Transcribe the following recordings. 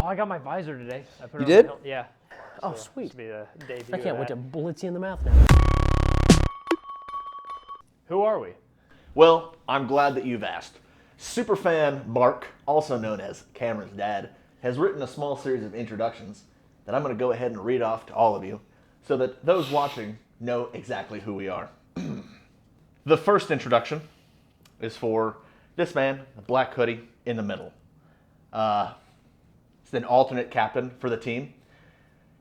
I got my visor today. I put You it on did? Yeah. Oh, sweet. This will be the debut I can't of wait that. to blitz you in the mouth now. Who are we? Well, I'm glad that you've asked. Superfan Mark, also known as Cameron's dad, has written a small series of introductions that I'm going to go ahead and read off to all of you so that those watching know exactly who we are. The first introduction is for this man, the black hoodie in the middle. He's an alternate captain for the team.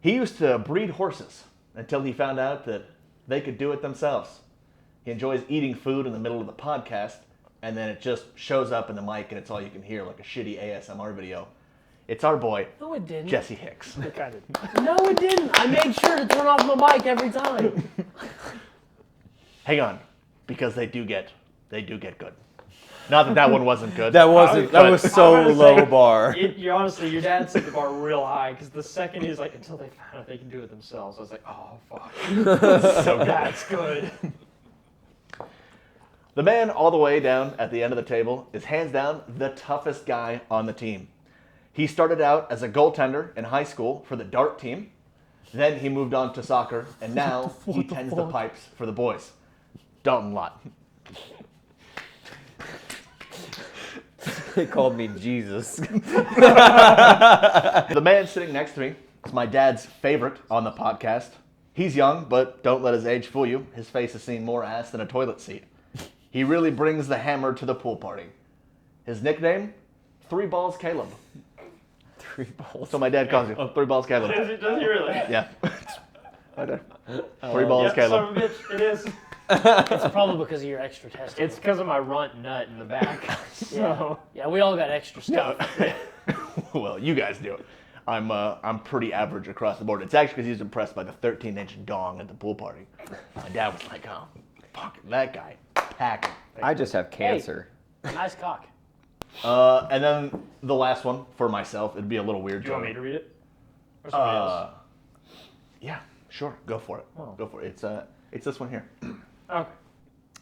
He used to breed horses until he found out that they could do it themselves. He enjoys eating food in the middle of the podcast, and then it just shows up in the mic and it's all you can hear, like a shitty ASMR video. It's our boy, No, it didn't. Jesse Hicks. I kind of. No, it didn't. I made sure to turn off my mic every time. Hang on, because they do get good. Not that that one wasn't good. That was so low bar. You're honestly, your dad set the bar real high because the second he's like, until they found out they can do it themselves, I was like, oh fuck, so that's good. The man all the way down at the end of the table is hands down the toughest guy on the team. He started out as a goaltender in high school for the dart team. Then he moved on to soccer, and now he tends the pipes for the boys. Dalton Lott. They called me Jesus. The man sitting next to me is my dad's favorite on the podcast. He's young, but don't let his age fool you. His face has seen more ass than a toilet seat. He really brings the hammer to the pool party. His nickname? 3 Balls Caleb. 3 balls. So my dad calls you. 3 Balls Caleb. Does he really? Yeah. 3 Balls Yep, Caleb. son of a bitch, it is. It's probably because of your extra testing. It's because of my runt nut in the back. So Yeah, we all got extra stuff. Well, you guys do. I'm pretty average across the board. It's actually because he was impressed by the 13-inch dong at the pool party. My dad was like, oh, fuck, that guy, packing. I just have cancer. Nice cock. And then the last one for myself, it'd be a little weird. do you want me to read it? Or somebody else? Yeah, sure, go for it. Oh. Go for it. It's this one here. Okay.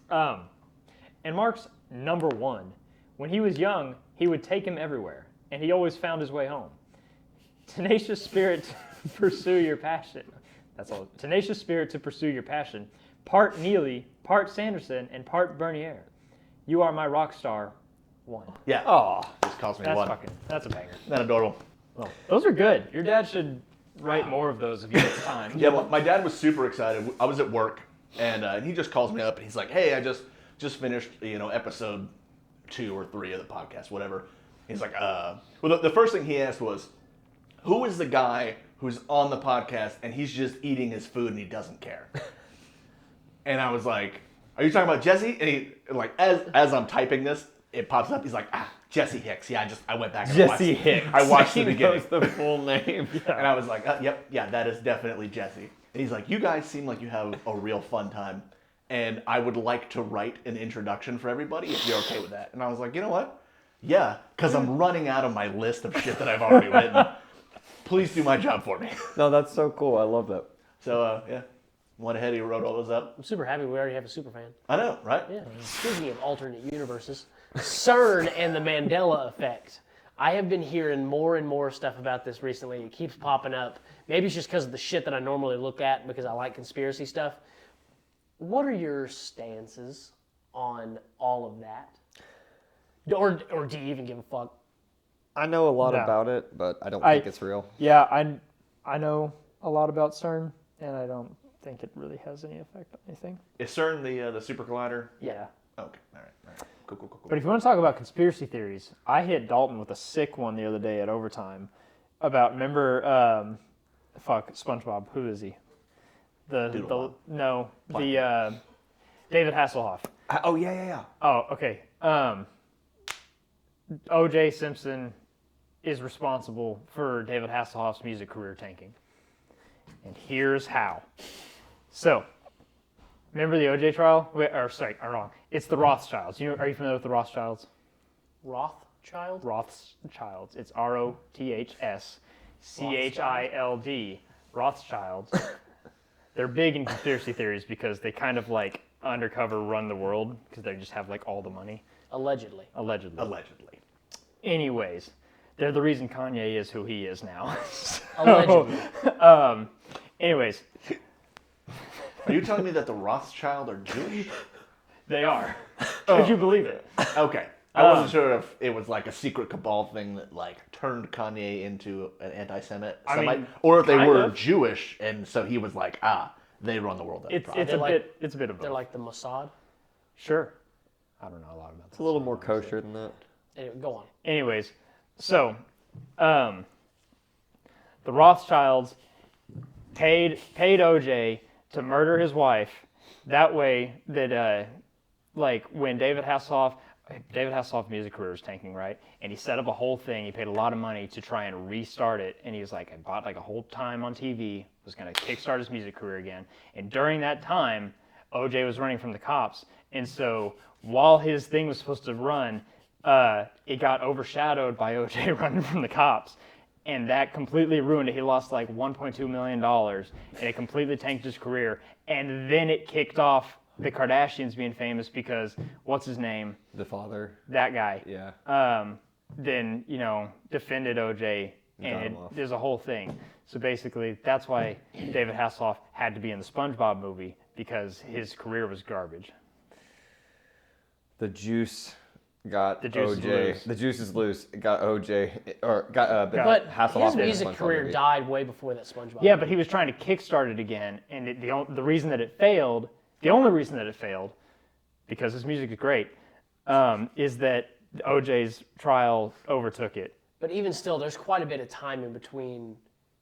And Mark's number 1. When he was young, he would take him everywhere, and he always found his way home. Tenacious spirit to pursue your passion. That's all. Tenacious spirit to pursue your passion. Part Neely, part Sanderson, and part Bernier. You are my rock star. 1. Yeah. Aw. Just calls me That's one. that's a banger. Not adorable. Those are good. Your dad should write more of those if he has time. Yeah, well, my dad was super excited. I was at work, and he just calls me up, and he's like, "Hey, I just finished, episode 2 or 3 of the podcast, whatever." He's like, Well, the first thing he asked was, "Who is the guy who's on the podcast and he's just eating his food and he doesn't care?" And I was like, "Are you talking about Jesse?" And he, like, as I'm typing this, it pops up. He's like, Jesse Hicks. Yeah, I went back and Jesse watched. Hicks. I watched the He beginning. knows the full name. And I was like, yep, yeah, that is definitely Jesse. And he's like, you guys seem like you have a real fun time. And I would like to write an introduction for everybody if you're okay with that. And I was like, you know what? Yeah, because I'm running out of my list of shit that I've already written. Please do my job for me. No, that's so cool. I love that. So, yeah, went ahead, he wrote all those up. I'm super happy we already have a super fan. I know, right? Yeah. Speaking of alternate universes, CERN and the Mandela effect. I have been hearing more and more stuff about this recently. It keeps popping up. Maybe it's just because of the shit that I normally look at because I like conspiracy stuff. What are your stances on all of that? Or do you even give a fuck? I know a lot No. about it, but I don't think it's real. Yeah, I know a lot about CERN, and I don't think it really has any effect on anything. Is CERN the super collider? Yeah. Okay, all right. Cool. But if you want to talk about conspiracy theories, I hit Dalton with a sick one the other day at overtime about, remember, SpongeBob, who is he? David Hasselhoff. Oh, yeah. Oh, okay. O.J. Simpson is responsible for David Hasselhoff's music career tanking. And here's how. So, remember the O.J. trial? I'm wrong. It's the Rothschilds. Are you familiar with the Rothschilds? Rothschild? Rothschilds. It's Rothschild. Rothschilds. They're big in conspiracy theories because they kind of like undercover run the world because they just have like all the money. Allegedly. Allegedly. Allegedly. Anyways, They're the reason Kanye is who he is now. Allegedly. Anyways, Are you telling me that the Rothschild are Jewish? they are. Could you believe it? Okay. I wasn't sure if it was like a secret cabal thing that like turned Kanye into an anti-Semite, or if they kind were of. Jewish and so he was like, they run the world. It's They're like- a bit of both. They're like the Mossad. Sure. I don't know a lot about It's a little more kosher than that. Anyway, go on. Anyways, so the Rothschilds paid OJ to murder his wife. That way that like when David Hasselhoff's music career was tanking, right? And he set up a whole thing. He paid a lot of money to try and restart it. And he was like, I bought like a whole time on TV, was going to kickstart his music career again. And during that time, OJ was running from the cops. And so while his thing was supposed to run, it got overshadowed by OJ running from the cops. And that completely ruined it. He lost like $1.2 million, and it completely tanked his career. And then it kicked off the Kardashians being famous because, what's his name? The father. That guy. Yeah. Then, defended OJ, Got and him off. there's a whole thing. So basically, that's why David Hasselhoff had to be in the SpongeBob movie, because his career was garbage. The juice got The juice is OJ. loose. The juice is loose. It got OJ, or got But Hasselhoff his in the music SpongeBob career movie. died way before that SpongeBob. Yeah, but he was trying to kickstart it again, and the reason that it failed, the only reason that it failed, because his music is great, is that OJ's trial overtook it. But even still, there's quite a bit of time in between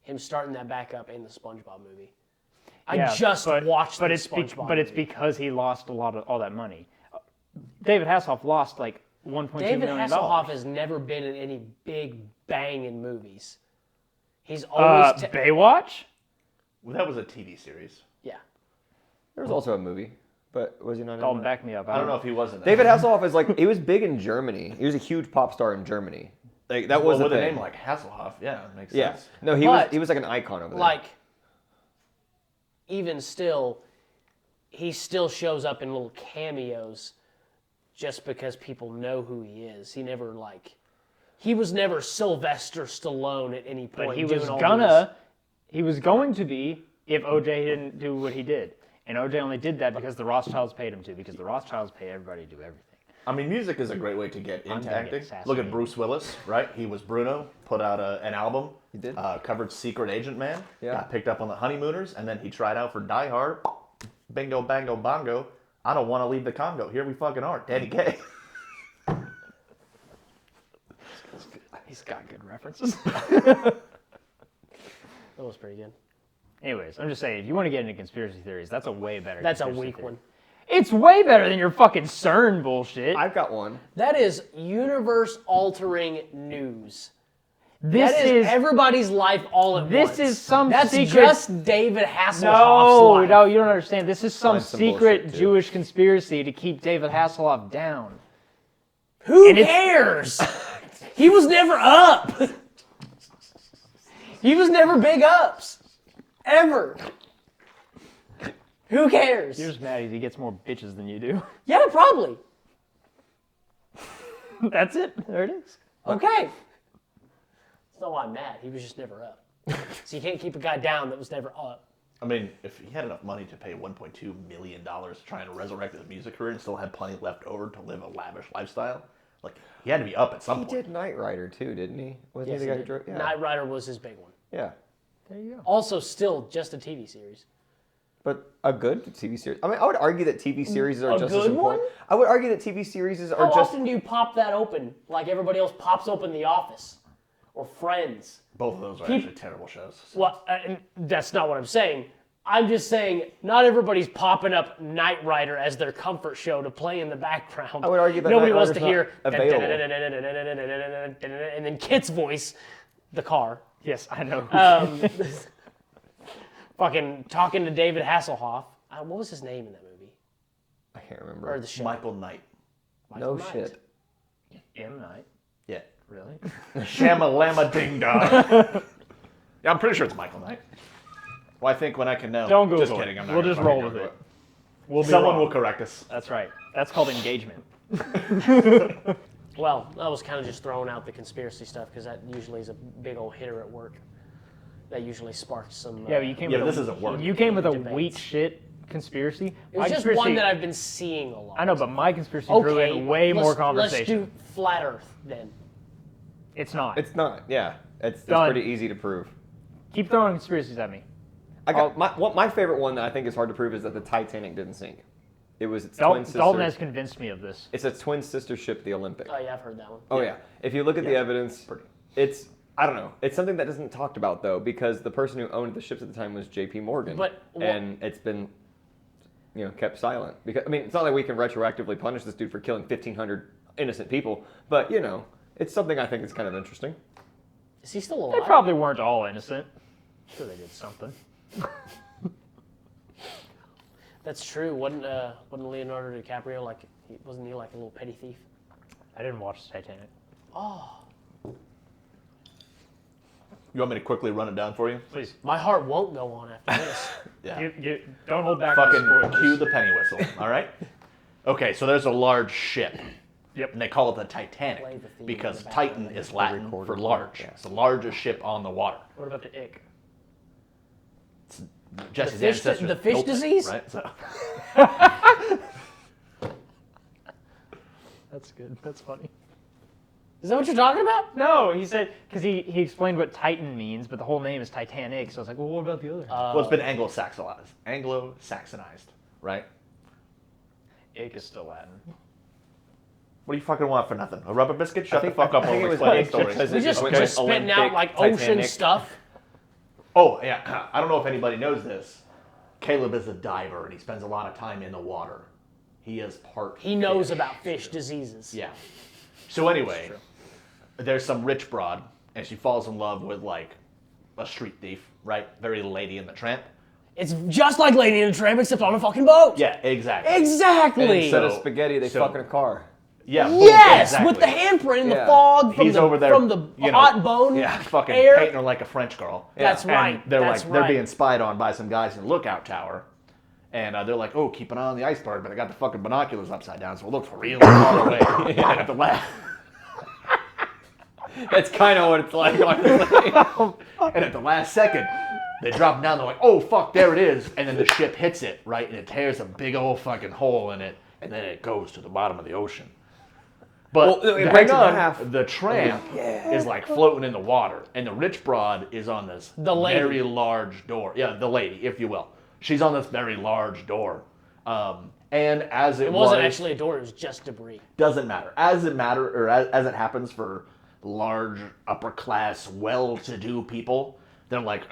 him starting that back up and the SpongeBob movie. I just watched the SpongeBob But it's movie. because he lost all that money. David Hasselhoff lost like $1.2 million. David Hasselhoff has never been in any big banging movies. He's always Baywatch? Well, that was a TV series. yeah. There was also a movie, but was he not in Dalton, that? back me up. I don't know if he was in that. David Hasselhoff is like, he was big in Germany. He was a huge pop star in Germany. Like that was with a a thing. name like Hasselhoff, yeah, it makes Yeah. sense. No, he But, was like an icon over there. Like, even still, he still shows up in little cameos just because people know who he is. He was never Sylvester Stallone at any point. But he doing was all going to be if OJ didn't do what he did. And OJ only did that because the Rothschilds paid him to, because the Rothschilds pay everybody to do everything. I mean, music is a great way to get I'm into gonna get acting. assassinated. Look at Bruce Willis, right? He was Bruno, put out an album. He did. Covered Secret Agent Man. Yeah. Got picked up on the Honeymooners, and then he tried out for Die Hard. Bingo, bango, bongo. I don't want to leave the Congo. Here we fucking are. Daddy K. He's got good references. That was pretty good. Anyways, I'm just saying, if you want to get into conspiracy theories, that's a way better That's a conspiracy weak theory. one. It's way better than your fucking CERN bullshit. I've got one. That is universe-altering news. This That is everybody's life all at once. This is some That's secret. just David Hasselhoff's No, life. no, you don't understand. This is some Mine's some secret bullshit, too. Jewish conspiracy to keep David Hasselhoff down. Who And it's- cares? He was never up. He was never big ups. Ever. Who cares? You're just mad because he gets more bitches than you do. Yeah, probably. That's it. There it is. Okay. That's not why I'm mad. He was just never up. So you can't keep a guy down that was never up. I mean, if he had enough money to pay $1.2 million to try and resurrect his music career and still had plenty left over to live a lavish lifestyle, like, he had to be up at some He point. did Knight Rider too, didn't he? Wasn't Yes, he the guy he who drove? did. Yeah. Knight Rider was his big one. Yeah. There you go. Also, still just a TV series. But a good TV series. I mean, I would argue that TV series are A just as good important. one? I would argue that TV series are How just. often do you pop that open like everybody else pops open The Office or Friends? Both of those are Keep- actually terrible shows. Well, that's not what I'm saying. I'm just saying not everybody's popping up Knight Rider as their comfort show to play in the background. I would argue that nobody Knight wants to Rider's hear not available. and then Kit's voice, the car, Yes, I know. fucking talking to David Hasselhoff. What was his name in that movie I can't remember. or the show? Michael Knight. No Knight. shit. M. Night. Yeah. Really? Shama-lama ding-dong. Yeah, I'm pretty sure it's Michael Knight. Well, I think when I can know. Don't Google Just kidding. it. I'm not We'll gonna just roll fucking with Google it. We'll be Someone wrong. will correct us. That's right. That's called engagement. Well, I was kind of just throwing out the conspiracy stuff because that usually is a big old hitter at work. That usually sparks some. Yeah, but you came Yeah, with but this isn't work. You came with a Debates. weak shit conspiracy. It was just one that I've been seeing a lot. I know, but my conspiracy drew in way more conversation. Let's do flat Earth then. It's not. It's not. Yeah, it's Done. pretty easy to prove. Keep throwing conspiracies at me. I got my favorite one that I think is hard to prove is that the Titanic didn't sink. It was its twin Dalton sister. has convinced me of this. It's a twin sister ship, the Olympic. Oh yeah, I've heard that one. Oh yeah. If you look at the evidence, it's I don't know. It's something that isn't talked about though, because the person who owned the ships at the time was J.P. Morgan. But and it's been, kept silent. Because I mean, it's not like we can retroactively punish this dude for killing 1,500 innocent people, but it's something I think is kind of interesting. Is he still They alive? probably weren't all innocent. Sure, they did something. That's true. Wasn't Leonardo DiCaprio wasn't he like a little petty thief? I didn't watch Titanic. Oh, You want me to quickly run it down for you? Please, my heart won't go on after this. Yeah. don't hold back. on Fucking spoilers. cue the penny whistle. All right. Okay, so there's a large ship. Yep. And they call it the Play Titanic the theme because in the Titan background. is Latin for large. It's the largest ship on the water. What about the ick? Jesse's fish- ancestors the fish built it, disease? right? So, That's good. That's funny. Is that what you're talking about? No, he said because he explained what Titan means, but the whole name is Titanic. So I was like, well, what about the other? well, it's been Anglo-Saxonized, right? Ick is still Latin. What do you fucking want for nothing? A rubber biscuit? Shut the think- fuck I up think while it we're was explaining ick stories. because We it just went we're with spitting out Olympic, like ocean Titanic. stuff. Oh, yeah. I don't know if anybody knows this. Caleb is a diver, and he spends a lot of time in the water. He is part He knows fish. about fish diseases. Yeah. So anyway, there's some rich broad, and she falls in love with, like, a street thief, right? Very Lady and the Tramp. It's just like Lady and the Tramp, except on a fucking boat. Yeah, exactly. Exactly. Instead of So- spaghetti, they so- fuck in a car. Yeah. boom, Yes, exactly. with the handprint and the Yeah. fog from He's the, over there, from the hot bone Yeah, fucking air. painting her like a French girl. That's And right. They're That's like they're right. being spied on by some guys in the lookout tower, and they're like, "Oh, keep an eye on the iceberg," but they got the fucking binoculars upside down, so it looks really far away. And at the last, That's kind of what it's like. and at the last second, they drop down. They're like, "Oh fuck, there it is!" And then the ship hits it right, and it tears a big old fucking hole in it, and then it goes to the bottom of the ocean. But Well, it hang breaks in on, half. the tramp is like floating in the water, and the rich broad is on this The lady. very large door. Yeah, the lady, if you will. She's on this very large door. And as It wasn't actually a door; it was just debris. doesn't matter. As it happens for large, upper class, well-to-do people, they're like,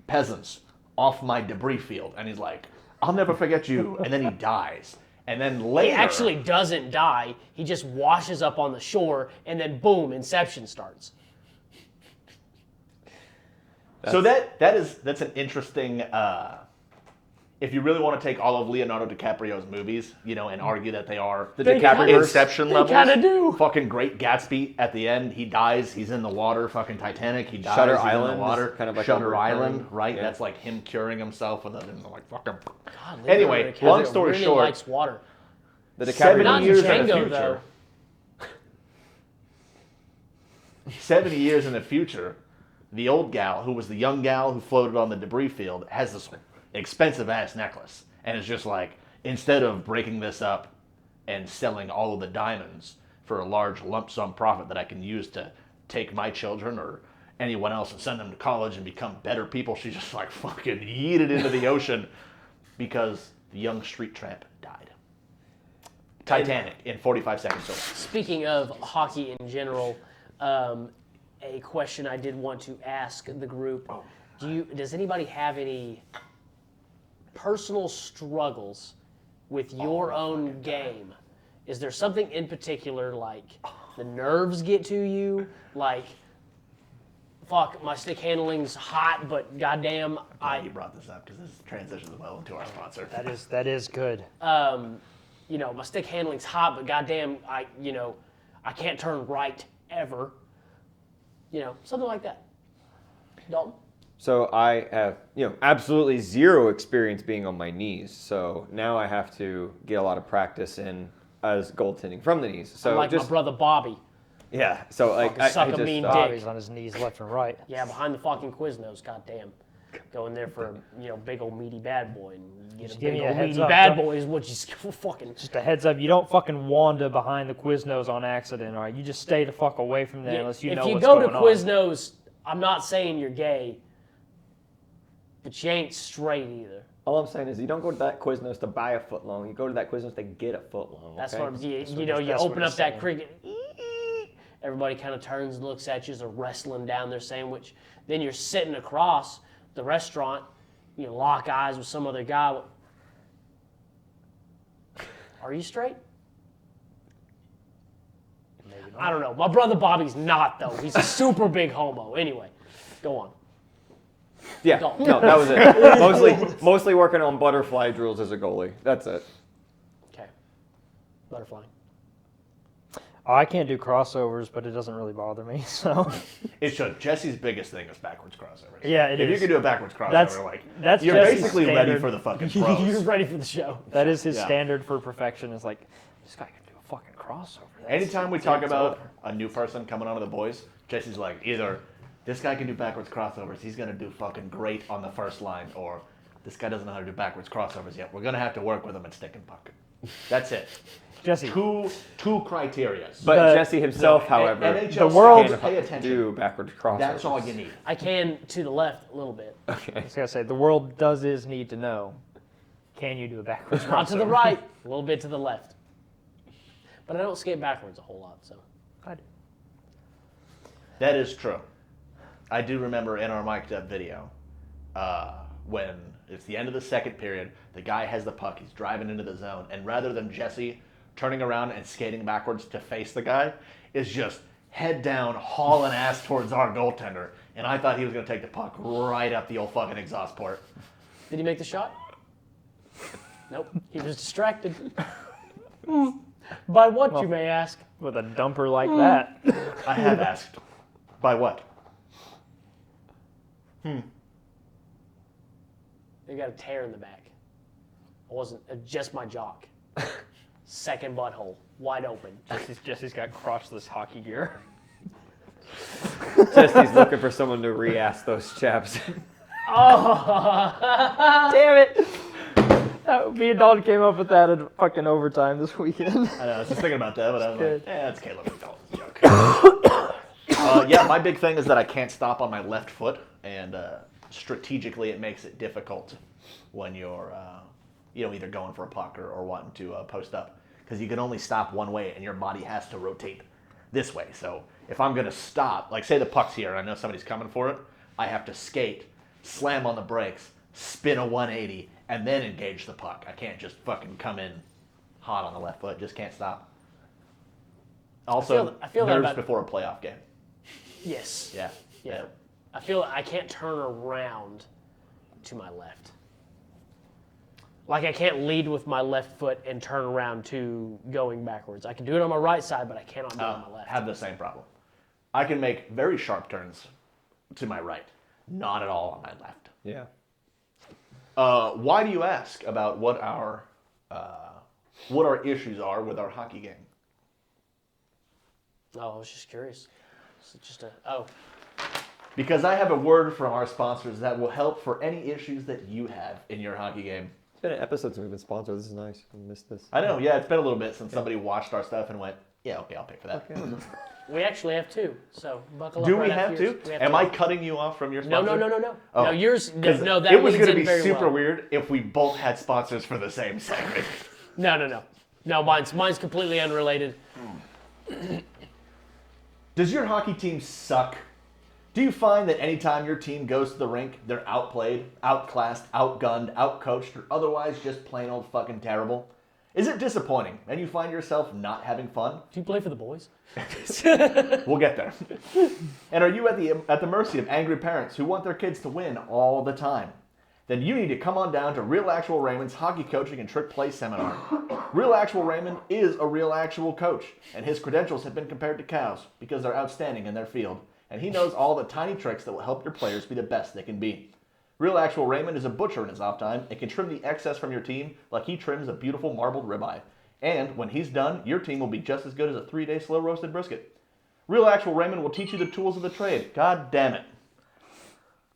peasants, off my debris field. And he's like, I'll never forget you. And then he dies. And then He later, actually doesn't die. He just washes up on the shore, and then boom, Inception starts. so that's an interesting. If you really want to take all of Leonardo DiCaprio's movies, and argue that they are The They DiCaprio. Inception levels, kinda do. Fucking Great Gatsby at the end, he dies. He's in the water. Fucking Titanic, he dies. Shutter he's in Island the is water. kind of like Shutter a recurring- Island, right? yeah. That's like him curing himself with like fucking. God, Anyway, Leonardo long DiCaprio story really short, likes water. The 70 DiCaprio. Not years in the Django, future. though. 70 years in the future, the old gal, who was the young gal who floated on the debris field, has this expensive ass necklace. And it's just like, instead of breaking this up and selling all of the diamonds for a large lump sum profit that I can use to take my children or anyone else and send them to college and become better people, she just like fucking yeeted into the ocean because the young street tramp died. Titanic in 45 seconds or less. Speaking of hockey in general, a question I did want to ask the group: does anybody have any personal struggles with your own game? Is there something in particular, like the nerves get to you, like fuck, my stick handling's hot, but goddamn, You brought this up because this transitions well into our sponsor. That is good. my stick handling's hot, but goddamn, I can't turn right ever. Something like that. Dalton? So I have, absolutely zero experience being on my knees. So now I have to get a lot of practice in as goaltending from the knees. So Like just my brother Bobby. yeah. So like Fucking suck a mean dick. Bobby's on his knees left and right. Yeah, behind the fucking Quiznos, goddamn. Go in there for a big old meaty bad boy, and you get a give big me a old heads meaty up, bad don't- boy is what you fucking. Just a heads up, you don't fucking wander behind the Quiznos on accident, all right? You just stay the fuck away from there unless you know what's going on. If you go to Quiznos, I'm not saying you're gay, but you ain't straight either. all I'm saying is you don't go to that Quiznos to buy a foot long. You go to that Quiznos to get a foot long. That's okay? what I'm, you that's open what up he's that saying. cricket. Everybody kind of turns and looks at you as they're wrestling down their sandwich. Then you're sitting across the restaurant. You lock eyes with some other guy. Are you straight? Maybe not. I don't know. My brother Bobby's not, though. He's a super big homo. Anyway, go on. Yeah, Don't. no, that was it. Mostly working on butterfly drills as a goalie. That's it. Okay. Butterfly. Oh, I can't do crossovers, but it doesn't really bother me, so. It should. Jesse's biggest thing is backwards crossovers. Yeah, it if is. you can do a backwards crossover, That's you're Jesse's basically ready standard. for the fucking You're pros. ready for the show. That is his Yeah. standard for perfection. Is like, this guy can do a fucking crossover. Anytime we talk it's about over. a new person coming onto the boys, Jesse's like, either this guy can do backwards crossovers, he's going to do fucking great on the first line, or this guy doesn't know how to do backwards crossovers yet. We're going to have to work with him at stick and puck. That's it. Jesse, Two criteria. But The- Jesse himself, however, NHL the world- scouts, pay attention. do backwards crossovers. That's all you need. I can to the left a little bit. I was gonna say the world does need to know. Can you do a backwards crossover? Not to the right, a little bit to the left. But I don't skate backwards a whole lot, so. I do. That is true. I do remember in our mic'd up video when it's the end of the second period, the guy has the puck, he's driving into the zone, and rather than Jesse turning around and skating backwards to face the guy, is just head down, hauling ass towards our goaltender. And I thought he was going to take the puck right up the old fucking exhaust port. Did he make the shot? Nope. He was distracted. By what, you may ask? With a dumper like that. I have asked. By what? They got a tear in the back. It wasn't just my jock. Second butthole, wide open. Jesse's got crotchless hockey gear. Jesse's looking for someone to re-ask those chaps. Oh, Damn it! Me and Dalton came up with that in fucking overtime this weekend. I know, I was just thinking about that, but I was Good. like, that's Caleb McDonald's joke. Yeah, my big thing is that I can't stop on my left foot, and strategically it makes it difficult when you're either going for a puck or wanting to post up, because you can only stop one way, and your body has to rotate this way. So if I'm going to stop, like say the puck's here, and I know somebody's coming for it, I have to skate, slam on the brakes, spin a 180, and then engage the puck. I can't just fucking come in hot on the left foot. Just can't stop. Also, I feel that nerves about- before a playoff game. yes. Yeah. Yeah. I feel I can't turn around to my left. Like I can't lead with my left foot and turn around to going backwards. I can do it on my right side, but I cannot do it on my left. Have the same problem. I can make very sharp turns to my right, not at all on my left. Yeah. Why do you ask about what our issues are with our hockey game? Oh, I was just curious. It's just Because I have a word from our sponsors that will help for any issues that you have in your hockey game. It's been an episode since we've been sponsored. This is nice. I missed this. I know, yeah, it's been a little bit since somebody watched our stuff and went, yeah, okay, I'll pay for that. Okay. we actually have two. So buckle up. Do right we after have yours. to? We have Am two. I cutting you off from your No, sponsor? no. Oh. No, yours. 'Cause No, that it was leads going to in be very super well. weird if we both had sponsors for the same segment. No. No, mine's completely unrelated. Does your hockey team suck? Do you find that anytime your team goes to the rink, they're outplayed, outclassed, outgunned, outcoached, or otherwise just plain old fucking terrible? Is it disappointing and you find yourself not having fun? Do you play for the boys? We'll get there. And are you at the mercy of angry parents who want their kids to win all the time? Then you need to come on down to Real Actual Raymond's Hockey Coaching and Trick Play Seminar. Real Actual Raymond is a real actual coach, and his credentials have been compared to cows because they're outstanding in their field. And he knows all the tiny tricks that will help your players be the best they can be. Real Actual Raymond is a butcher in his off time and can trim the excess from your team like he trims a beautiful marbled ribeye. And when he's done, your team will be just as good as a 3-day slow roasted brisket. Real Actual Raymond will teach you the tools of the trade. God damn it.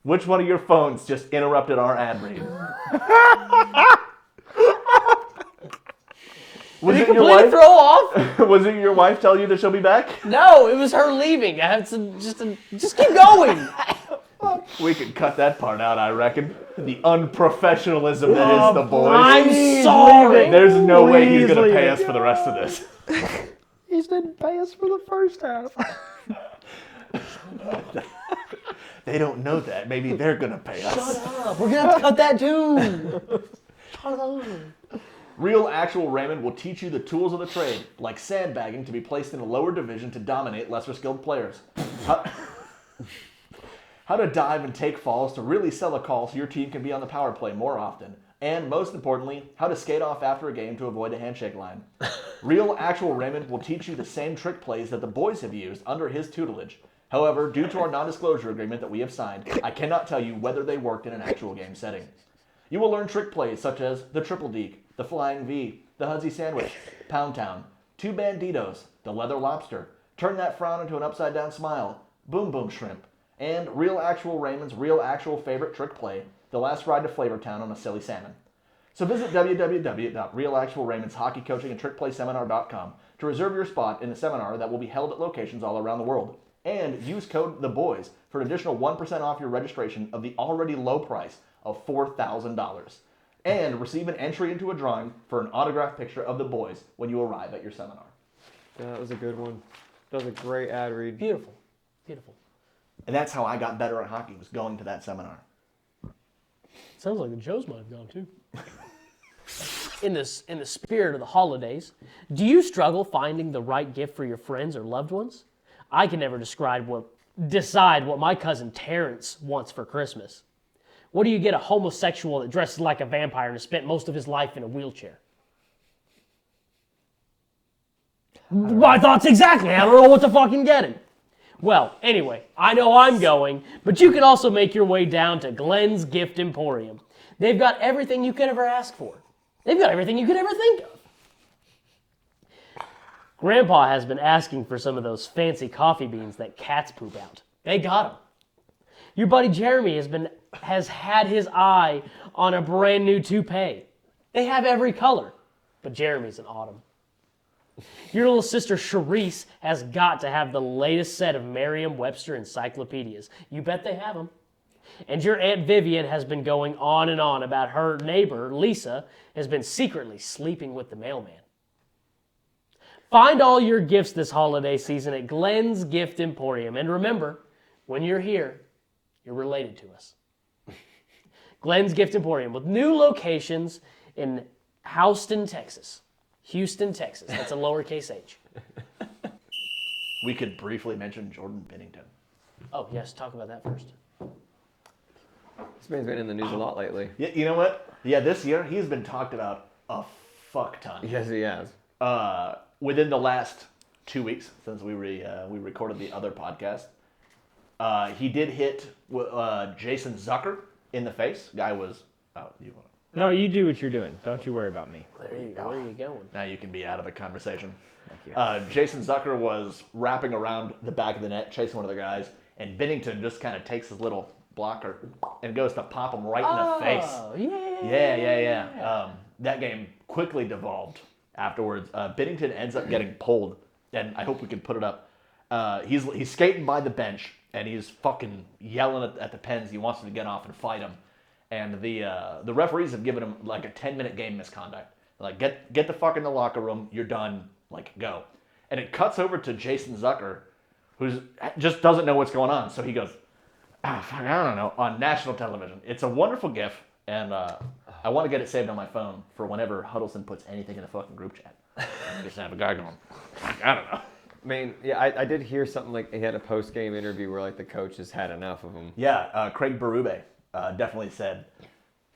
Which one of your phones just interrupted our ad read? Was it your wife? Throw off? Was it your wife tell you that she'll be back? No, it was her leaving. I have to just keep going. We could cut that part out, I reckon. The unprofessionalism that is the boys. I'm sorry. There's no way he's going to pay us for the rest of this. He didn't pay us for the first half. They don't know that. Maybe they're going to pay us. Shut up. We're going to have to cut that too. Shut up. Real Actual Raymond will teach you the tools of the trade, like sandbagging to be placed in a lower division to dominate lesser skilled players. How to dive and take falls to really sell a call so your team can be on the power play more often. And most importantly, how to skate off after a game to avoid a handshake line. Real Actual Raymond will teach you the same trick plays that the boys have used under his tutelage. However, due to our non-disclosure agreement that we have signed, I cannot tell you whether they worked in an actual game setting. You will learn trick plays such as the Triple Deke, the Flying V, the Hudsy Sandwich, Pound Town, Two Banditos, the Leather Lobster, Turn That Frown into an Upside Down Smile, Boom Boom Shrimp, and Real Actual Raymond's real actual favorite trick play, the last ride to Flavortown on a silly salmon. So visit www.realactualraymondshockeycoachingandtrickplayseminar.com to reserve your spot in the seminar that will be held at locations all around the world. And use code THEBOYS for an additional 1% off your registration of the already low price of $4,000. And receive an entry into a drawing for an autographed picture of the boys when you arrive at your seminar. That was a good one. That was a great ad read. Beautiful. Beautiful. And that's how I got better at hockey, was going to that seminar. Sounds like the Joes might have gone too. In the spirit of the holidays, do you struggle finding the right gift for your friends or loved ones? I can never decide what my cousin Terrence wants for Christmas. What do you get a homosexual that dresses like a vampire and has spent most of his life in a wheelchair? My thoughts exactly. I don't know what to fucking get him. Well, anyway, I know I'm going, but you can also make your way down to Glenn's Gift Emporium. They've got everything you could ever ask for. They've got everything you could ever think of. Grandpa has been asking for some of those fancy coffee beans that cats poop out. They got them. Your buddy Jeremy has had his eye on a brand new toupee. They have every color, but Jeremy's an autumn. Your little sister Charisse has got to have the latest set of Merriam-Webster encyclopedias. You bet they have them. And your Aunt Vivian has been going on and on about her neighbor, Lisa, has been secretly sleeping with the mailman. Find all your gifts this holiday season at Glenn's Gift Emporium. And remember, when you're here, you're related to us. Glenn's Gift Emporium with new locations in Houston, Texas. Houston, Texas. That's a lowercase h. We could briefly mention Jordan Bennington. Oh, yes. Talk about that first. This man's been in the news a lot lately. Yeah, you know what? Yeah, this year he's been talked about a fuck ton. Yes, he has. Within the last 2 weeks since we recorded the other podcast, he did hit Jason Zucker in the face. Guy was. Oh, you want? No, you do what you're doing. Don't you worry about me. There you go. Where are you going? Now you can be out of the conversation. Thank you. Jason Zucker was wrapping around the back of the net, chasing one of the guys, and Bennington just kind of takes his little blocker and goes to pop him right in the face. Oh, yeah. Yeah. That game quickly devolved afterwards. Bennington ends up getting pulled, and I hope we can put it up. He's skating by the bench, and he's fucking yelling at the Pens. He wants them to get off and fight him. And the referees have given him like a 10-minute game misconduct. Like, get the fuck in the locker room. You're done. Like, go. And it cuts over to Jason Zucker, who just doesn't know what's going on. So he goes, fuck, I don't know, on national television. It's a wonderful GIF, and I want to get it saved on my phone for whenever Huddleston puts anything in the fucking group chat. Just have a guy going, I don't know. I mean, yeah, I did hear something like he had a post-game interview where like the coach has had enough of him. Yeah, Craig Berube definitely said,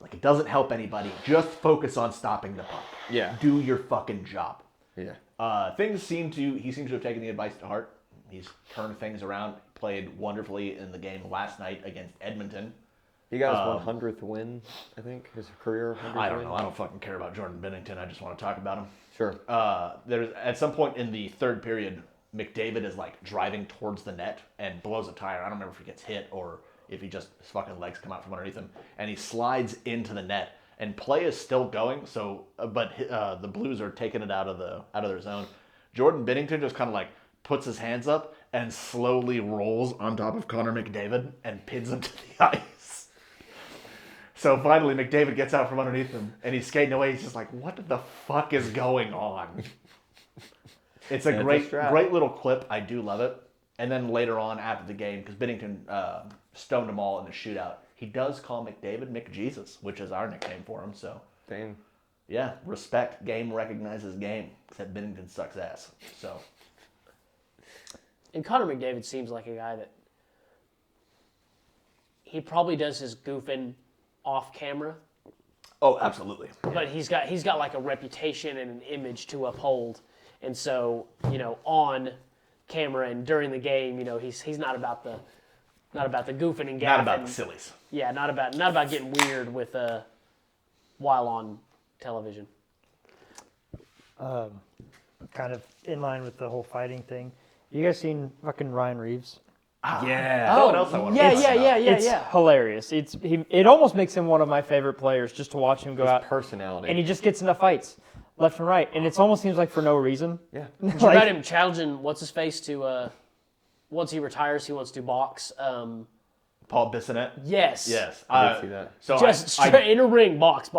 like, it doesn't help anybody. Just focus on stopping the puck. Yeah. Do your fucking job. Yeah. He seems to have taken the advice to heart. He's turned things around. Played wonderfully in the game last night against Edmonton. He got his 100th win, I think, his career 100th I don't win. know. I don't fucking care about Jordan Bennington. I just want to talk about him. Sure. There's at some point in the third period, McDavid is like driving towards the net and blows a tire. I don't remember if he gets hit or if he just his fucking legs come out from underneath him, and he slides into the net. And play is still going. So, but the Blues are taking it out of their zone. Jordan Bennington just kind of like puts his hands up and slowly rolls on top of Connor McDavid and pins him to the ice. So finally, McDavid gets out from underneath him, and he's skating away. He's just like, what the fuck is going on? It's a great little clip. I do love it. And then later on after the game, because Bennington stoned them all in the shootout, he does call McDavid McJesus, which is our nickname for him. So, Damn. yeah, respect. Game recognizes game. Except Bennington sucks ass. So, And Connor McDavid seems like a guy that he probably does his goofing off camera, oh, absolutely. but he's got like a reputation and an image to uphold, and so on camera and during the game, he's not about the goofing and gaffing. Not about the sillies. Yeah, not about getting weird with while on television. Kind of in line with the whole fighting thing. You guys seen fucking Ryan Reeves? Yeah. Someone else I want to It's hilarious. It almost makes him one of my favorite players just to watch him go His out. personality. And he just gets into fights left and right. And it almost seems like for no reason. Yeah. Did you read him challenging what's-his-face to, once he retires, he wants to box. Paul Bissonnette? Yes. Yes. I did see that. So Just straight in a ring, box.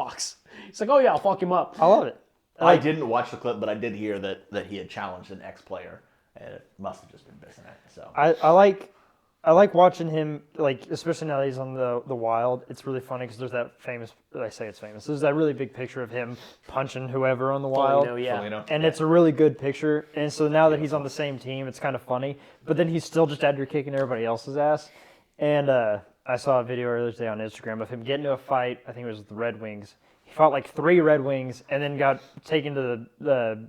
He's like, oh yeah, I'll fuck him up. I love it. I didn't watch the clip, but I did hear that he had challenged an ex-player, and it must have just been Bissonnette. So I like watching him, like especially now that he's on the Wild. It's really funny because there's that famous. I say it's famous. There's that really big picture of him punching whoever on the Wild. Yeah. And it's a really good picture. And so now that he's on the same team, it's kind of funny. But then he's still just out there kicking everybody else's ass. And I saw a video earlier today on Instagram of him getting into a fight. I think it was with the Red Wings. He fought like 3 Red Wings and then got taken to the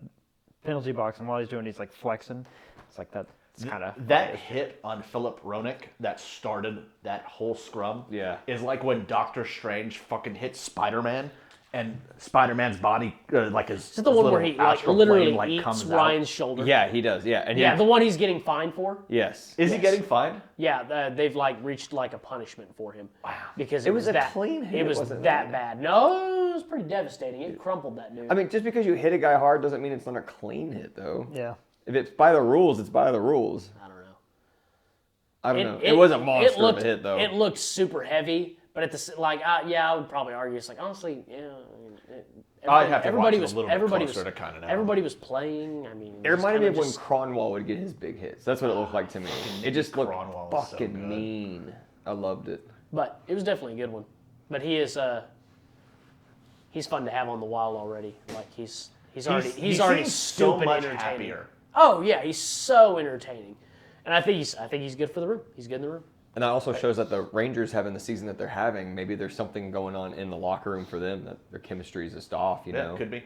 penalty box. And while he's doing it, he's like flexing. It's like that. It's kind of that hit on Philip Roenick that started that whole scrum. Yeah. Is like when Doctor Strange fucking hit Spider-Man, and Spider-Man's body Is it the one where he literally eats comes Ryan's out. shoulder? Yeah, he does. Yeah. And Yeah, the one he's getting fined for. Yes. Is he getting fined? Yeah, they've reached a punishment for him. Wow. Because It was a that clean hit, It was wasn't that it? bad. No, it was pretty devastating. It crumpled that dude. I mean, just because you hit a guy hard doesn't mean it's not a clean hit, though. yeah. If it's by the rules, it's by the rules. I don't know. I don't know. It was a monster of a hit, though. It looked super heavy, but at the I would probably argue it's like honestly, yeah. I'd have to everybody watch was it a little bit everybody closer was to kinda know. everybody was playing. I mean, It reminded me of when Cronwall would get his big hits. That's what it looked like to me. It just looked Cronwall was so fucking good. mean. I loved it. But it was definitely a good one. But he's fun to have on the Wild already. Like he's already He already seems so stupid much entertaining. happier. Oh yeah, he's so entertaining, and I think he's good for the room. He's good in the room. And that also shows that the Rangers having the season that they're having, maybe there's something going on in the locker room for them that their chemistry is just off, you know? Yeah, could be.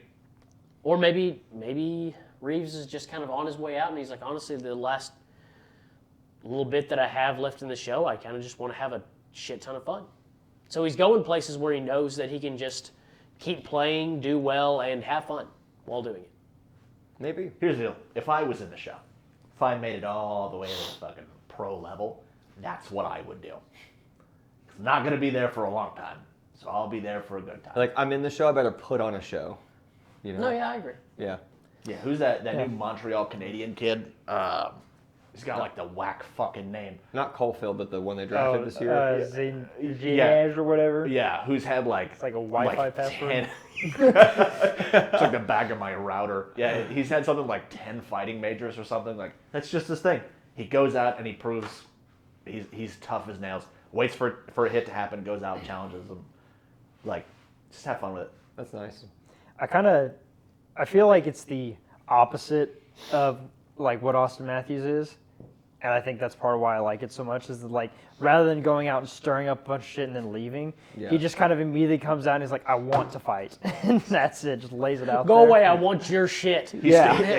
Or maybe Reeves is just kind of on his way out, and he's like, honestly, the last little bit that I have left in the show, I kind of just want to have a shit ton of fun. So he's going places where he knows that he can just keep playing, do well, and have fun while doing it. Maybe. Here's the deal. If I was in the show, if I made it all the way to the fucking pro level, that's what I would do. I'm not going to be there for a long time, so I'll be there for a good time. Like, I'm in the show, I better put on a show. You know? No, yeah, I agree. Yeah. Yeah, who's that new Montreal Canadian kid? He's got like the whack fucking name. Not Caulfield, but the one they drafted this year. Ziyech or whatever. Yeah, who's had like... It's like a Wi-Fi password. It's like the back of my router. Yeah, he's had something like 10 fighting majors or something. Like, that's just his thing. He goes out and he proves he's tough as nails. Waits for a hit to happen, goes out, challenges them. Like, just have fun with it. That's nice. I feel like it's the opposite of like what Austin Matthews is. And I think that's part of why I like it so much is that, like, rather than going out and stirring up a bunch of shit and then leaving, he just kind of immediately comes out and he's like, I want to fight. And that's it, just lays it out Go there. away, I want your shit. He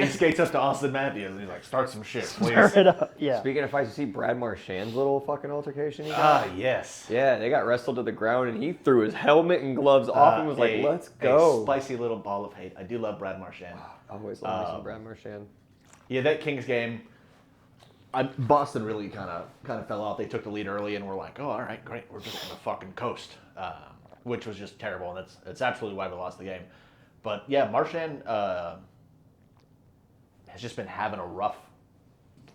skates up to Austin Matthews and he's like, start some shit, please. Stir it up, yeah. Speaking of fights, you see Brad Marchand's little fucking altercation he got? Yes. Yeah, they got wrestled to the ground and he threw his helmet and gloves off and was like, let's go. A spicy little ball of hate. I do love Brad Marchand. I always love me some Brad Marchand. Yeah, that Kings game, Boston really kind of fell off. They took the lead early and were like, oh, all right, great. We're just going to fucking coast, which was just terrible. And that's absolutely why we lost the game. But, yeah, Marchand has just been having a rough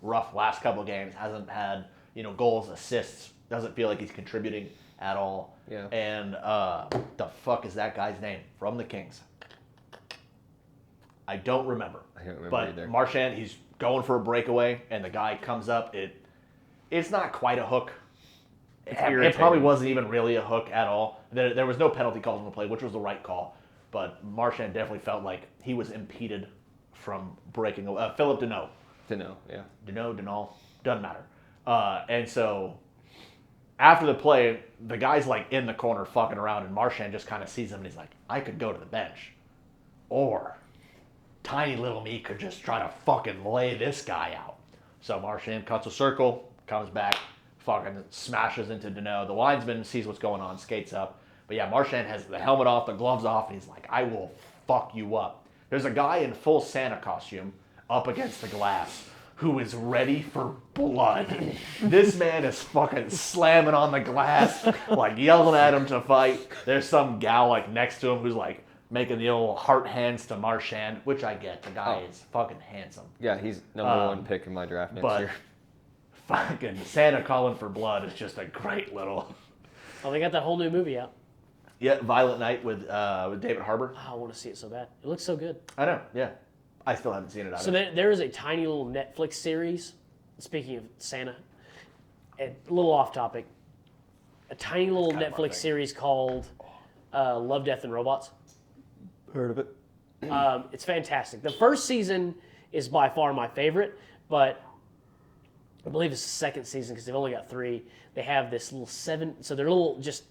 last couple of games. Hasn't had, goals, assists. Doesn't feel like he's contributing at all. Yeah. And the fuck is that guy's name from the Kings? I don't remember. I don't remember but either. Marchand, he's going for a breakaway, and the guy comes up. It's not quite a hook. It probably wasn't even really a hook at all. There was no penalty called on the play, which was the right call. But Marchand definitely felt like he was impeded from breaking away. Philip Deneau. Deneau, yeah. Deneau, doesn't matter. And so after the play, the guy's like in the corner fucking around, and Marchand just kind of sees him, and he's like, I could go to the bench. Or tiny little me could just try to fucking lay this guy out. So Marchand cuts a circle, comes back, fucking smashes into Deneau. The linesman sees what's going on, skates up. But yeah, Marchand has the helmet off, the gloves off, and he's like, I will fuck you up. There's a guy in full Santa costume up against the glass who is ready for blood. This man is fucking slamming on the glass, like yelling at him to fight. There's some gal like next to him who's like making the old heart hands to Marchand, which I get. The guy is fucking handsome. Yeah, he's number one pick in my draft next year. Fucking Santa calling for blood is just a great little. Oh, they got that whole new movie out. Yeah, Violent Night with David Harbour. Oh, I want to see it so bad. It looks so good. I know, yeah. I still haven't seen it either. So there is a tiny little Netflix series, speaking of Santa, a little off topic, a tiny little Netflix series called Love, Death, and Robots. Heard of it? It's fantastic. The first season is by far my favorite, but I believe it's the second season because they've only got 3. They have this little 7, so they're little just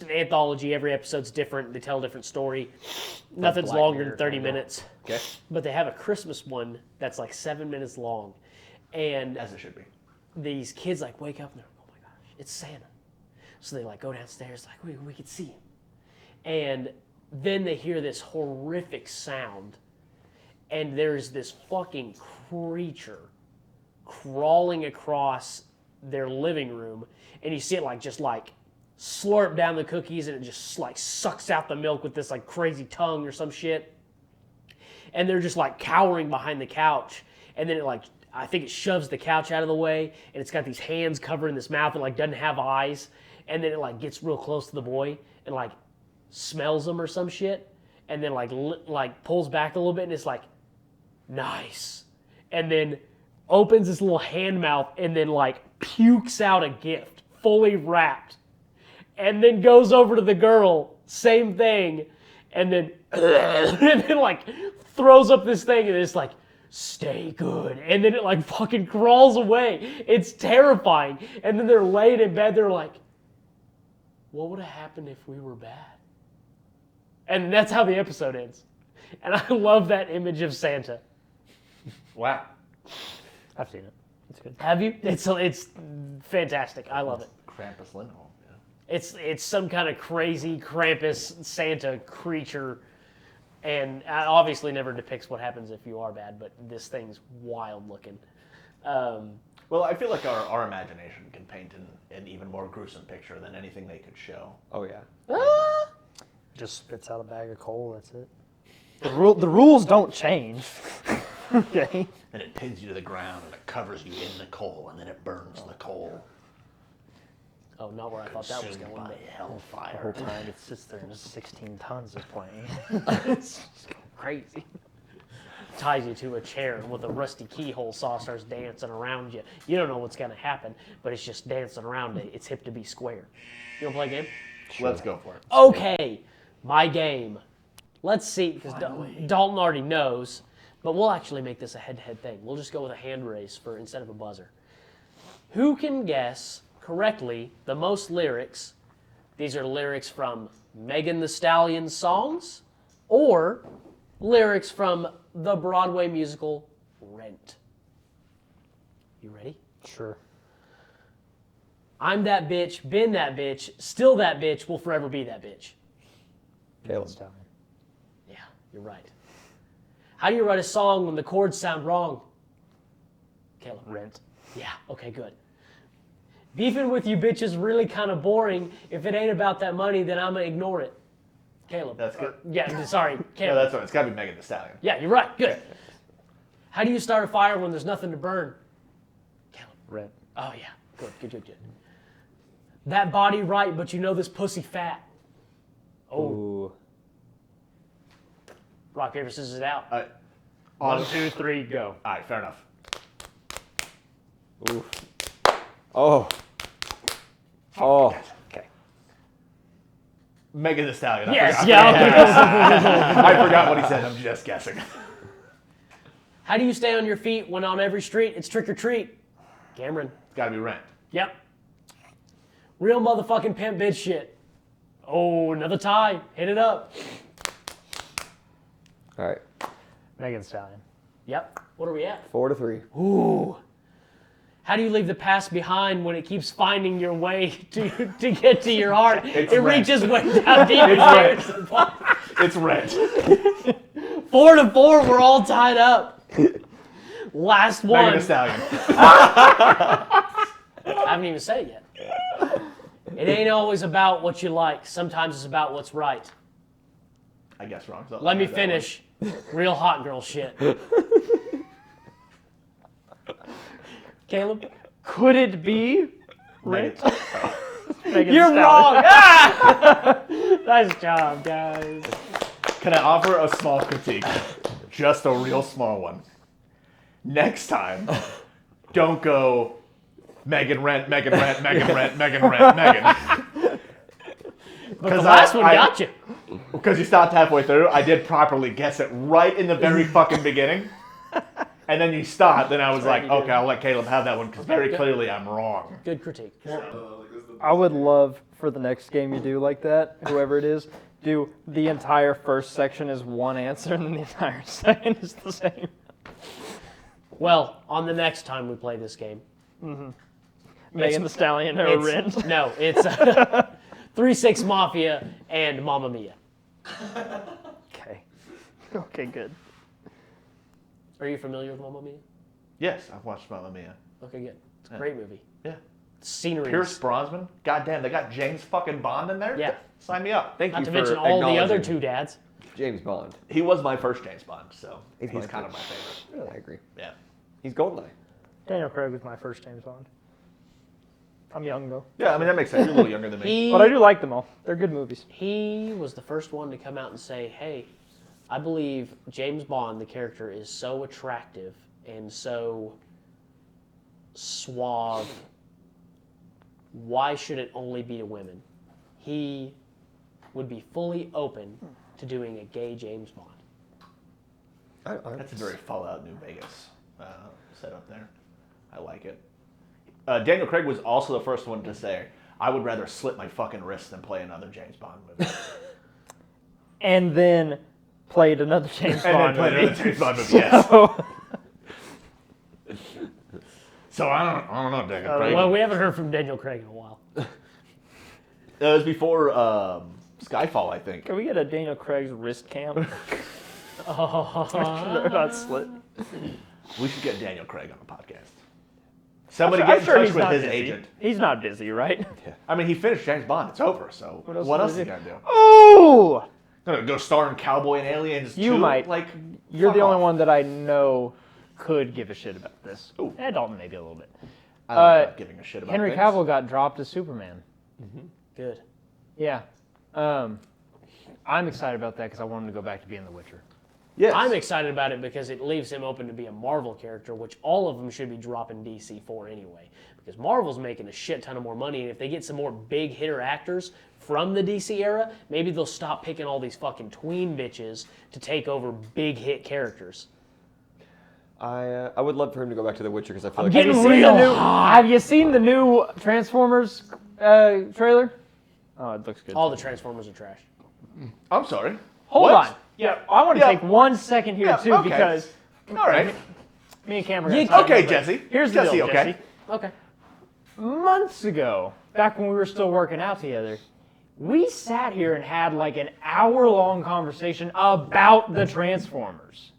an anthology. Every episode's different. They tell a different story. Nothing's Black longer Mirror than 30 kinda. minutes. Okay. But they have a Christmas one that's like 7 minutes long. And As it should be. these kids like wake up and they're like, oh my gosh, it's Santa. So they like go downstairs like, we could see him. And then they hear this horrific sound. And there's this fucking creature crawling across their living room. And you see it like just like slurp down the cookies and it just like sucks out the milk with this like crazy tongue or some shit. And they're just like cowering behind the couch. And then it like, I think it shoves the couch out of the way and it's got these hands covering this mouth and like doesn't have eyes. And then it like gets real close to the boy and like smells him or some shit. And then like pulls back a little bit and it's like, nice. And then opens this little hand mouth and then like pukes out a gift fully wrapped. And then goes over to the girl, same thing, and then like throws up this thing and it's like, stay good. And then it like fucking crawls away. It's terrifying. And then they're laying in bed, they're like, what would have happened if we were bad? And that's how the episode ends. And I love that image of Santa. Wow. I've seen it. It's good. Have you? It's fantastic. I love it. Krampus Lindholm. It's some kind of crazy Krampus Santa creature, and obviously never depicts what happens if you are bad, but this thing's wild looking. Well, I feel like our imagination can paint an even more gruesome picture than anything they could show. Oh, yeah. Just spits out a bag of coal, that's it. The rules don't change. Okay. And it pins you to the ground and it covers you in the coal and then it burns the coal. Oh, not where I thought that was Consumed going. by But The whole hellfire. time it sits there and just 16 tons is playing. It's just crazy. ties you to a chair and with a rusty keyhole saw starts dancing around you. You don't know what's going to happen, but it's just dancing around it. It's hip to be square. You want to play a game? Let's go for it. Okay, my game. Let's see, because Dalton already knows, but we'll actually make this a head-to-head thing. We'll just go with a hand raise instead of a buzzer. Who can guess correctly the most lyrics? These are lyrics from Megan Thee Stallion's songs or lyrics from the Broadway musical Rent. You ready? Sure. I'm that bitch, been that bitch, still that bitch, will forever be that bitch. Caleb. Yeah, you're right. How do you write a song when the chords sound wrong? Caleb. Rent. Yeah, okay, good. Beefing with you bitch is really kind of boring. If it ain't about that money, then I'm going to ignore it. Caleb. That's good. Yeah, sorry. No, Caleb. that's right. It's got to be Megan Thee Stallion. Yeah, you're right. Good. How do you start a fire when there's nothing to burn? Caleb. Rent. Oh, yeah. Good. That body right, but you know this pussy fat. Oh. Ooh. Rock, paper, scissors, it out. 1, 2, 3, go. All right, fair enough. Ooh. Oh. Oh. Okay. Megan Thee Stallion. Yes, I forgot what he said. I'm just guessing. How do you stay on your feet when on every street it's trick or treat? Cameron. It's got to be Rent. Yep. Real motherfucking pimp bitch shit. Oh, another tie. Hit it up. All right. Megan Thee Stallion. Yep. What are we at? 4-3. Ooh. How do you leave the past behind when it keeps finding your way to get to your heart? It's it Rent. reaches way down deep. It's Rent. 4-4, we're all tied up. Last Megan one. Thee Stallion. I haven't even said it yet. It ain't always about what you like. Sometimes it's about what's right. I guess wrong. So Let me finish. Real hot girl shit. Caleb? Could it be Rent? Megan Thee You're Stallion. wrong. Ah! Nice job, guys. Can I offer a small critique? Just a real small one. Next time, don't go Megan Rent, Megan Rent, Megan Rent, Megan Rent, Megan. But the last one got you. Because you stopped halfway through, I did properly guess it right in the very fucking beginning. And then you stopped, and I was like, okay, I'll let Caleb have that one because very clearly I'm wrong. Good critique. I would love for the next game you do like that, whoever it is, do the entire first section is one answer and then the entire second is the same. Well, on the next time we play this game. Megan Thee Stallion or Rent. No, it's 3-6 Mafia and Mamma Mia. Okay. Okay, good. Are you familiar with Mamma Mia? Yes, I've watched Mamma Mia. Okay, good. It's a great movie. Yeah. Scenery. Pierce Brosnan. Goddamn, they got James fucking Bond in there? Yeah. Sign me up. Thank Not you to for mention all the other acknowledging two dads. James Bond. He was my first James Bond, so he's my kind of my first. favorite. I agree. Yeah. He's Goldeneye. Daniel Craig was my first James Bond. I'm young though. Yeah, I mean, that makes sense. You're a little younger than me. But I do like them all. They're good movies. He was the first one to come out and say, hey, I believe James Bond, the character, is so attractive and so suave. Why should it only be to women? He would be fully open to doing a gay James Bond. That's a very Fallout New Vegas setup there. I like it. Daniel Craig was also the first one to say, I would rather slit my fucking wrist than play another James Bond movie. And then played another James Bond Played movie. another James Bond movie, yes. So I don't know, Daniel Craig. Well, we haven't heard from Daniel Craig in a while. It was before Skyfall, I think. Can we get a Daniel Craig's wrist cam? They're not slit. We should get Daniel Craig on the podcast. Somebody get in touch with his agent. He's not busy, right? I mean, he finished James Bond. It's over. So what else is he gonna do? Oh! Gonna go star in Cowboy and Aliens 2? You might. Like, You're fuck the only off. one that I know could give a shit about this. Ooh. And Dalton maybe a little bit. I like not giving a shit about Henry things. Cavill got dropped as Superman. Good. Yeah. I'm excited about that because I want him to go back to being The Witcher. Yes. I'm excited about it because it leaves him open to be a Marvel character, which all of them should be dropping DC for anyway. Because Marvel's making a shit ton of more money, and if they get some more big hitter actors from the DC era, maybe they'll stop picking all these fucking tween bitches to take over big hit characters. I would love for him to go back to The Witcher because I feel like getting Have you seen real the new? hot. Have you seen the new Transformers trailer? Oh, it looks good. All the Transformers are trash. I'm sorry. Hold What? on. Yeah, I want to Yeah. take 1 second here Yeah, too okay. because All right. me and Cam are Yeah, gonna talk okay, about this. Jesse. Here's the Jesse, deal, okay. Jesse. Okay. Months ago, back when we were still working out together, we sat here and had like an hour-long conversation about the Transformers,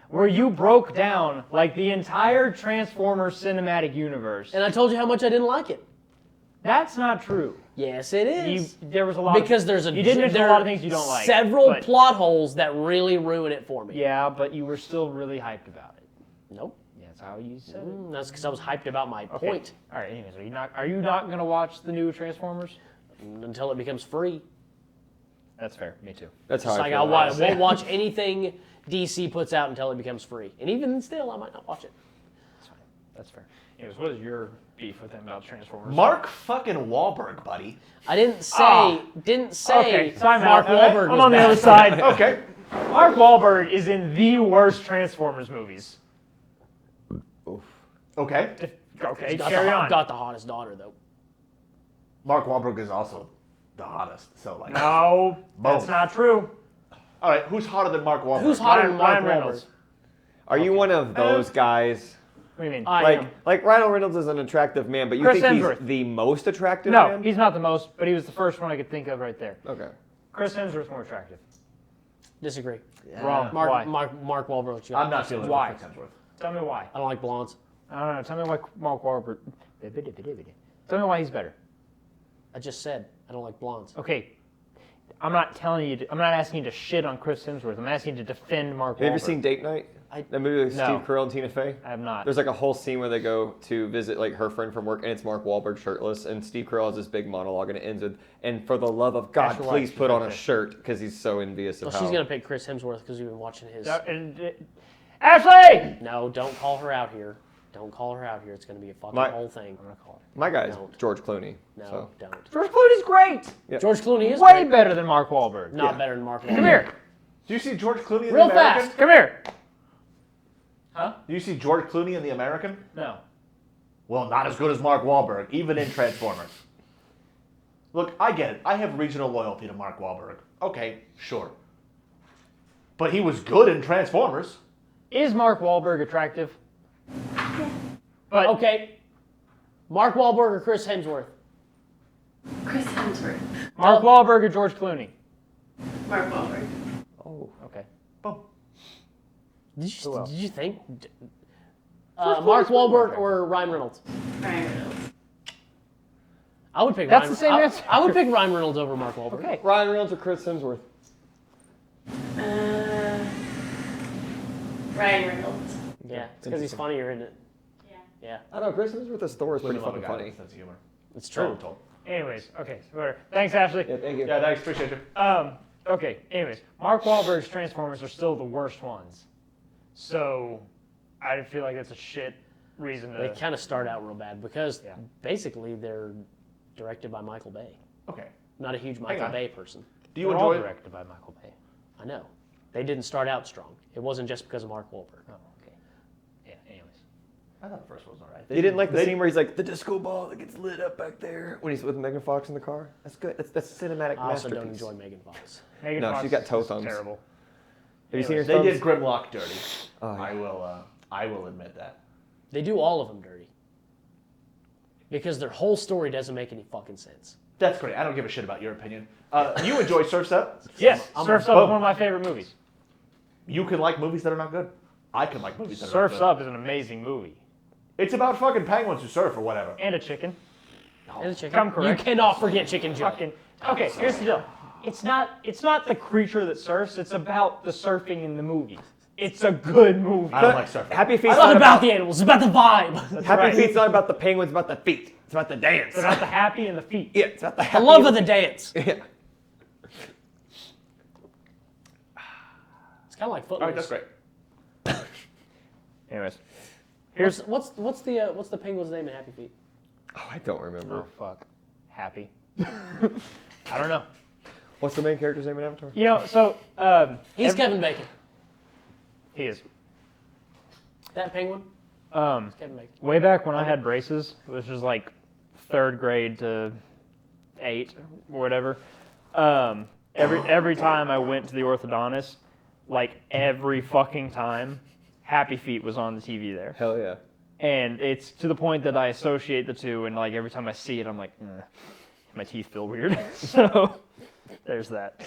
where you broke down like the entire Transformers cinematic universe. And I told you how much I didn't like it. That's not true. Yes, it is. There was a lot Because there's a you did mention there a lot are of things you don't like. several but- plot holes that really ruin it for me. Yeah, but you were still really hyped about it. Nope. Yeah, that's how you said it. That's because I was hyped about my Okay. point All right. Anyways, are you not gonna watch the new Transformers? until it becomes free. That's fair. Me too. that's how It's I like feel. I about it. won't watch anything DC puts out until it becomes free, and even still, I might not watch it. That's fine. That's fair. Anyways, what is your beef with him about Transformers? Mark fucking Wahlberg, buddy. I didn't say Okay, time Mark out. Wahlberg I'm was on the bad. other side. Okay. Mark Wahlberg is in the worst Transformers movies. Okay. Okay, Got carry the, on. got the hottest daughter though. Mark Wahlberg is also the hottest. So like. No, that's Both. not true. All right. Who's hotter than Mark Wahlberg? Who's hotter than Mark Ryan Reynolds. Wahlberg? Are you one of those guys? What do you mean? I Like, am. like Ryan Reynolds is an attractive man, but you Chris think Hemsworth. he's the most attractive No, man? he's not the most, but he was the first one I could think of right there. Okay. Chris Hemsworth's more attractive. Disagree. Wrong. Why? Mark Wahlberg. I'm not feeling Why? Chris Hemsworth. Tell me why. I don't like blondes. I don't know. Tell me why Mark Wahlberg. Tell me why he's better. I just said I don't like blondes. Okay. I'm not telling you. I'm not asking you to shit on Chris Hemsworth. I'm asking you to defend Mark Wahlberg. Have you ever seen Date Night? That movie with No. Steve Carell and Tina Fey? I have not. There's like a whole scene where they go to visit like her friend from work, and it's Mark Wahlberg shirtless, and Steve Carell has this big monologue, and it ends with, "And for the love of God, Ask your please wife. put on a Okay. shirt," because he's so envious of Well, how. she's gonna pick Chris Hemsworth because you've been watching his. Ashley! No, don't call her out here. Don't call her out here. It's gonna be a fucking My- whole thing. I'm gonna call it. My guy's Don't. George Clooney. No, So. don't. George Clooney's great. Yeah. George Clooney is Way great. better than Mark Wahlberg. Not better than Mark Wahlberg. Come here. Do you see George Clooney in Real The American? fast. Come here. Huh? Do you see George Clooney in The American? No. Well, not as good as Mark Wahlberg, even in Transformers. Look, I get it. I have regional loyalty to Mark Wahlberg. Okay, sure. But he was good in Transformers. Is Mark Wahlberg attractive? But Okay. Mark Wahlberg or Chris Hemsworth? Chris Hemsworth. Mark Wahlberg or George Clooney? Mark Wahlberg. Oh. Okay. Boom. Did Who else? you think? Mark Wahlberg or Ryan Reynolds? Ryan Reynolds. I would pick. That's Ryan, the same answer. I would pick Ryan Reynolds over Mark Wahlberg. Okay. Ryan Reynolds or Chris Hemsworth? Ryan Reynolds. Yeah, it's because he's funnier, isn't it? Yeah. Yeah, I don't know. Chris Hemsworth as Thor is pretty Women love a fucking guy funny. with a sense of humor. it's true. Total. Anyways, okay. So whatever. Thanks, Ashley. Yeah, thank you. Yeah, thanks. Appreciate you. Okay. Anyways, Mark Wahlberg's Transformers are still the worst ones. So, I feel like that's a shit reason to. They kind of start out real bad because Yeah. basically they're directed by Michael Bay. Okay. Not a huge Michael on. Bay person. Do you They're all enjoy? directed by Michael Bay. I know. They didn't start out strong. It wasn't just because of Mark Wahlberg. Oh, okay. Yeah. Anyways. I thought the first one was alright. You didn't like the scene where he's like the disco ball that gets lit up back there when he's with Megan Fox in the car? That's good. That's cinematic I also masterpiece. don't enjoy Megan Fox. Megan No, Fox she's got is toe thumbs. Terrible. Have you seen her They thumbs? did Grimlock dirty. Oh, yeah. I will admit that. They do all of them dirty. Because their whole story doesn't make any fucking sense. That's great. I don't give a shit about your opinion. You enjoy Surf's Up? Yes. Surf's Up is boom. one of my favorite movies. You can like movies that are not good. I can like movies that are Surf's not good. Up is an amazing movie. It's about fucking penguins who surf or whatever. And a chicken. And a chicken. Come correct. You cannot forget Chicken Joe. Fucking. Okay, here's the deal. It's not the creature that surfs. It's about the surfing in the movie. It's a good movie. I don't like surfing. Happy Feet's It's not not about the animals. It's about the vibe. Happy right. Feet's not about the penguins, it's about the feet. It's about the dance. It's about the happy and the feet. Yeah, it's about the The happy. love of the dance. Yeah. It's kind of like Footloose. All right, that's great. Anyways. What's the penguin's name in Happy Feet? Oh, I don't remember. Oh fuck. Happy. I don't know. What's the main character's name in Avatar? You know, so He's Kevin Bacon. he is. That penguin? Kevin Bacon. Way back when I had braces, which was like 3rd grade to 8 or whatever. Every time I went to the orthodontist, like every fucking time, Happy Feet was on the TV there. Hell yeah. And it's to the point that I associate the two, and like every time I see it, I'm like, my teeth feel weird. So there's that.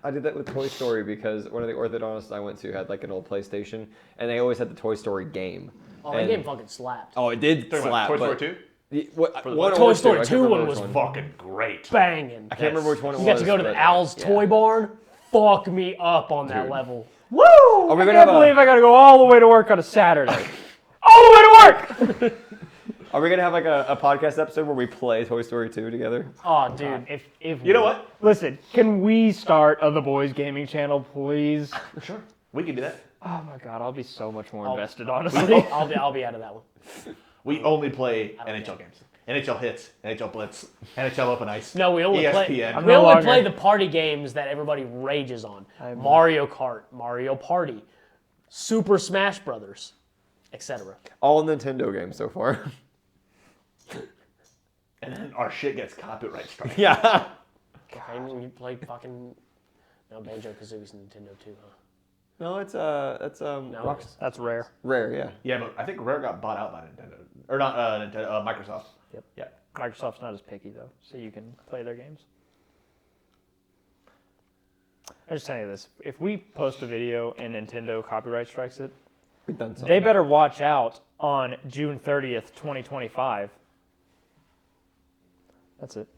I did that with Toy Story because one of the orthodontists I went to had like an old PlayStation, and they always had the Toy Story game. Oh, that game fucking slapped. Oh, it did Talking slap. about Toy but Story 2? One Toy or Story two, I can't 2 remember one which was Fucking great. Banging. I can't remember which one it was. You got to go to the but- Owl's yeah. Toy Barn. Fuck me up on that Dude. level. Woo! Are we I gonna can't have a- believe I gotta go all the way to work on a Saturday. All the way to work! Are we gonna have like a podcast episode where we play Toy Story 2 together? Oh, dude. If You know what? Listen, can we start a The Boys Gaming channel, please? Sure. We can do that. Oh my god, I'll be so much more I'll- invested, honestly. I'll be out of that one. We only play I don't NHL games. NHL Hits, NHL Blitz, NHL Open Ice. No, we only play. ESPN. I'm We no only longer- play the party games that everybody rages on. Mario Kart, Mario Party, Super Smash Brothers, etc. All Nintendo games so far. And then our shit gets copyright strike. Yeah. Okay, and you play fucking. No, Banjo Kazooie's Nintendo too, huh? No, it's No, That's rare. Rare, yeah. Yeah, but I think Rare got bought out by Nintendo. Or not Nintendo, Microsoft. Yep. Yeah. Microsoft's not as picky though, so you can play their games. I just tell you this: if we post a video and Nintendo copyright strikes it, We've done something. they better watch out on June 30th, 2025. That's it.